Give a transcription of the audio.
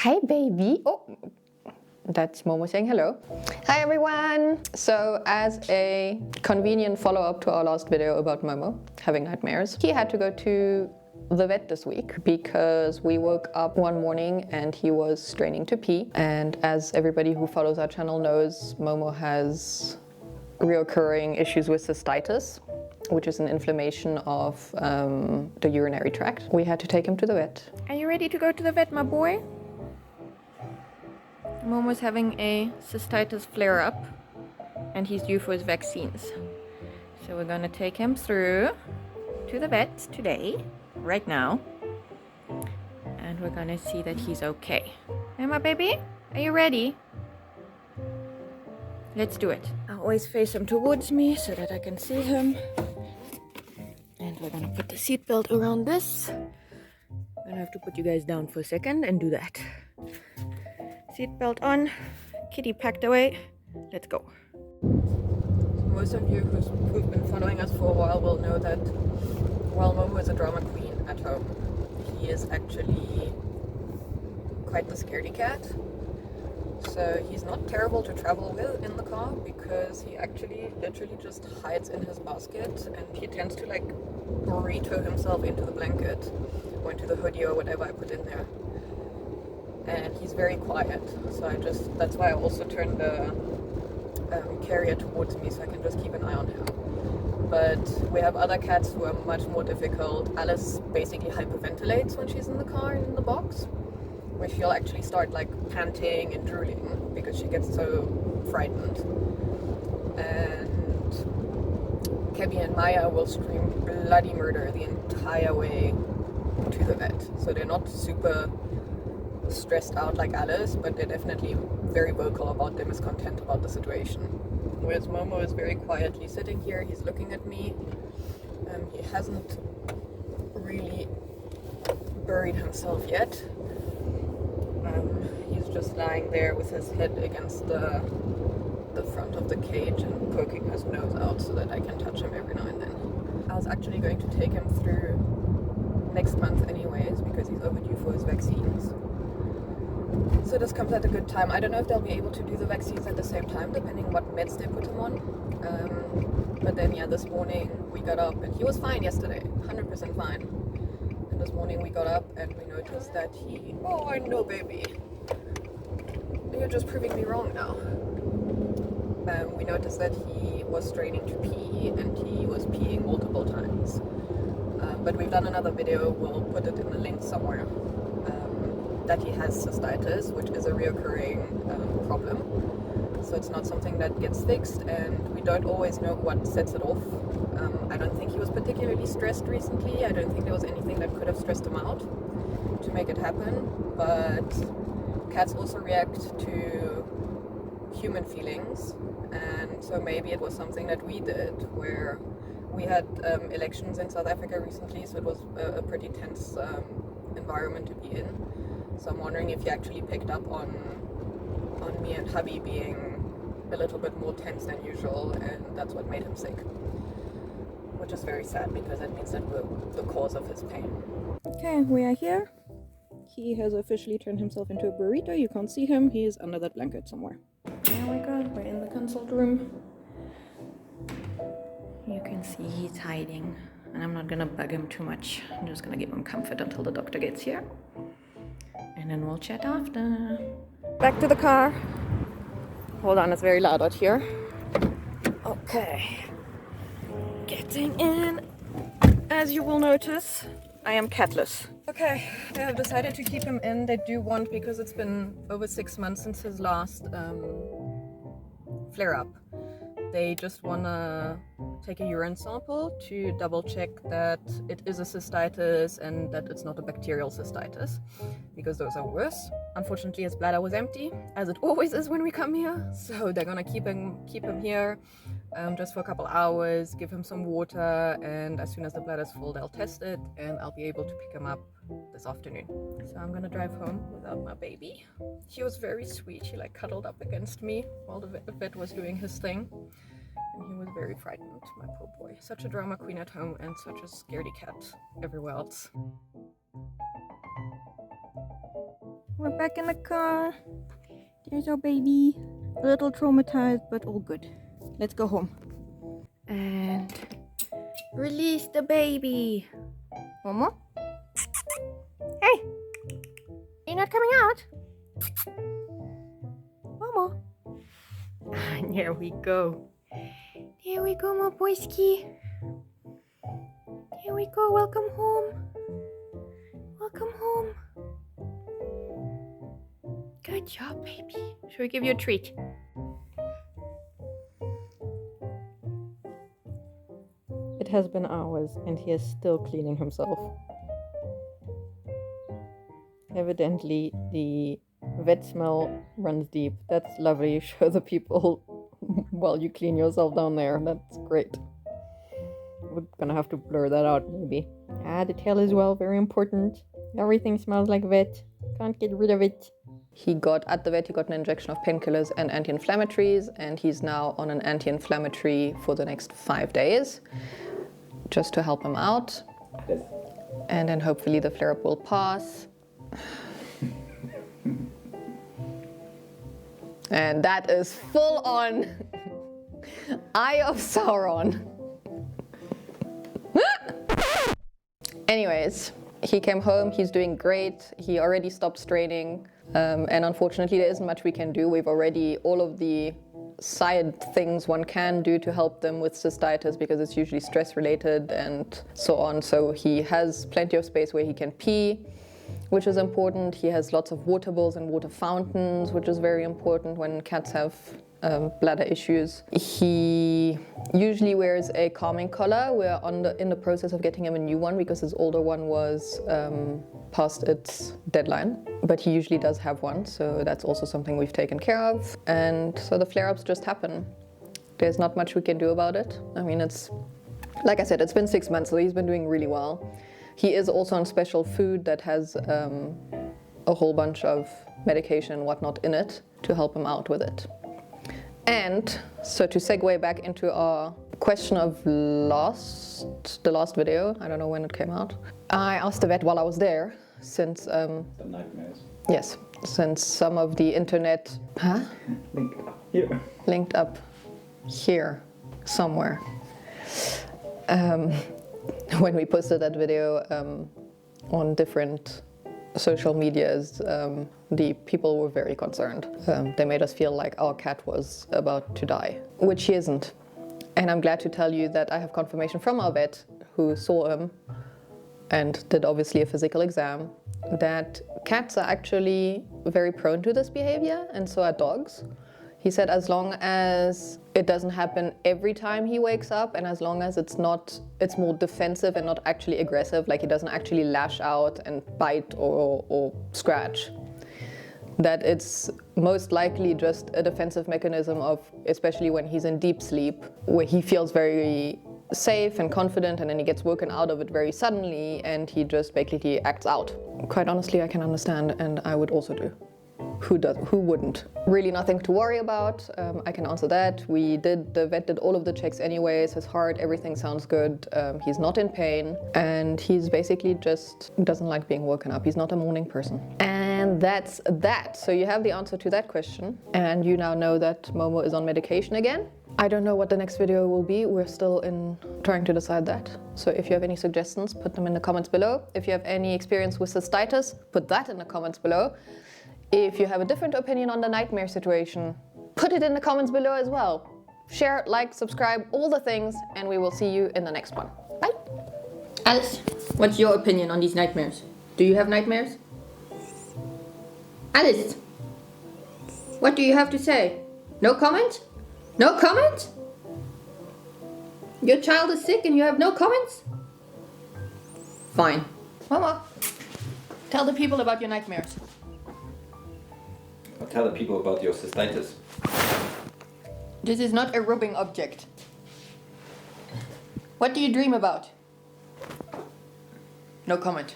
Hi, baby. Oh, that's Momo saying hello. Hi, everyone. So, as a convenient follow-up to our last video about Momo having nightmares, he had to go to the vet this week because we woke up one morning and he was straining to pee. And as everybody who follows our channel knows, Momo has reoccurring issues with cystitis, which is an inflammation of the urinary tract. We had to take him to the vet. Are you ready to go to the vet, my boy? Momo's having a cystitis flare-up and he's due for his vaccines. So we're gonna take him through to the vet today, right now. And we're gonna see that he's okay. Hey, my baby, are you ready? Let's do it. I'll always face him towards me so that I can see him. And we're gonna put the seatbelt around this. I'm gonna have to put you guys down for a second and do that. Seatbelt on, kitty packed away, let's go. Most of you who've been following us for a while will know that while Momo is a drama queen at home, he is actually quite the scaredy cat. So he's not terrible to travel with in the car because he actually literally just hides in his basket and he tends to like burrito himself into the blanket or into the hoodie or whatever I put in there. And he's very quiet, so that's why I also turned the carrier towards me so I can just keep an eye on him. But we have other cats who are much more difficult. Alice basically hyperventilates when she's in the car in the box, where she'll actually start like panting and drooling because she gets so frightened. And Kebby and Maya will scream bloody murder the entire way to the vet. So they're not super stressed out like Alice, but they're definitely very vocal about their discontent about the situation. Whereas Momo is very quietly sitting here, he's looking at me. He hasn't really buried himself yet. He's just lying there with his head against the front of the cage and poking his nose out so that I can touch him every now and then. I was actually going to take him through next month anyways because he's overdue for his vaccines. So this comes at a good time. I don't know if they'll be able to do the vaccines at the same time, depending what meds they put him on. But then, yeah, this morning we got up, and he was fine yesterday, 100% fine. And this morning we got up and we noticed that he... Oh, I know, baby. You're just proving me wrong now. We noticed that he was straining to pee, and he was peeing multiple times. But we've done another video, we'll put it in the link somewhere. That he has cystitis, which is a reoccurring problem. So it's not something that gets fixed, and we don't always know what sets it off. I don't think he was particularly stressed recently. I don't think there was anything that could have stressed him out to make it happen. But cats also react to human feelings, and so maybe it was something that we did, where we had elections in South Africa recently, so it was a pretty tense environment to be in. So I'm wondering if he actually picked up on me and hubby being a little bit more tense than usual, and that's what made him sick. Which is very sad because that means that we're the cause of his pain. Okay, we are here. He has officially turned himself into a burrito. You can't see him. He is under that blanket somewhere. There we go. We're in the consult room. You can see he's hiding, and I'm not gonna bug him too much. I'm just gonna give him comfort until the doctor gets here. And then we'll chat after. Back to the car. Hold on, it's very loud out here. Okay. Getting in. As you will notice, I am catless. Okay, they have decided to keep him in. They do want, because it's been over 6 months since his last flare-up. They just want to take a urine sample to double check that it is a cystitis and that it's not a bacterial cystitis, because those are worse. Unfortunately, his bladder was empty, as it always is when we come here. So they're gonna keep him here just for a couple hours, give him some water, and as soon as the bladder's full, they'll test it, and I'll be able to pick him up this afternoon. So I'm gonna drive home without my baby. He was very sweet. He like cuddled up against me while the vet was doing his thing. And he was very frightened, my poor boy. Such a drama queen at home and such a scaredy cat everywhere else. We're back in the car. There's our baby. A little traumatized, but all good. Let's go home. And release the baby. Momo? Hey! You're not coming out? Momo? There we go. There we go, my boyski. There we go. Welcome home. Welcome home. Good job, baby. Should we give you a treat? It has been hours and he is still cleaning himself. Evidently, the vet smell runs deep. That's lovely. Show the people while you clean yourself down there. That's great. We're gonna have to blur that out maybe. The tail as well, very important. Everything smells like vet. Can't get rid of it. At the vet, he got an injection of painkillers and anti-inflammatories, and he's now on an anti-inflammatory for the next 5 days, just to help him out. And then hopefully the flare-up will pass. And that is full on Eye of Sauron. Anyways, he came home, he's doing great. He already stopped straining. And unfortunately, there isn't much we can do. We've already, all of the side things one can do to help them with cystitis, because it's usually stress related and so on. So he has plenty of space where he can pee, which is important. He has lots of water bowls and water fountains, which is very important when cats have bladder issues. He usually wears a calming collar. We're in the process of getting him a new one because his older one was past its deadline. But he usually does have one, so that's also something we've taken care of. And so the flare-ups just happen. There's not much we can do about it. I mean, it's, like I said, it's been 6 months, so he's been doing really well. He is also on special food that has a whole bunch of medication and whatnot in it to help him out with it. And so to segue back into our question of the last video, I don't know when it came out, I asked the vet while I was there, since the nightmares. Yes, since some of the internet linked up here somewhere. When we posted that video on different social medias, the people were very concerned. They made us feel like our cat was about to die, which he isn't. And I'm glad to tell you that I have confirmation from our vet, who saw him and did obviously a physical exam, that cats are actually very prone to this behavior, and so are dogs. He said as long as it doesn't happen every time he wakes up, and as long as it's more defensive and not actually aggressive, like he doesn't actually lash out and bite or scratch, that it's most likely just a defensive mechanism of, especially when he's in deep sleep, where he feels very safe and confident, and then he gets woken out of it very suddenly and he just basically acts out. Quite honestly, I can understand, and I would also do. Who wouldn't? Really nothing to worry about. I can answer that. The vet did all of the checks anyways. His heart, everything sounds good. He's not in pain, and he's basically just doesn't like being woken up. He's not a morning person. And that's that. So you have the answer to that question, and you now know that Momo is on medication again. I don't know what the next video will be. We're still trying to decide that. So if you have any suggestions, put them in the comments below. If you have any experience with cystitis, put that in the comments below. If you have a different opinion on the nightmare situation, put it in the comments below as well. Share, like, subscribe, all the things, and we will see you in the next one. Bye! Alice, what's your opinion on these nightmares? Do you have nightmares? Alice, what do you have to say? No comment? No comment? Your child is sick and you have no comments? Fine. Mama, tell the people about your nightmares. I'll tell the people about your cystitis. This is not a rubbing object. What do you dream about? No comment.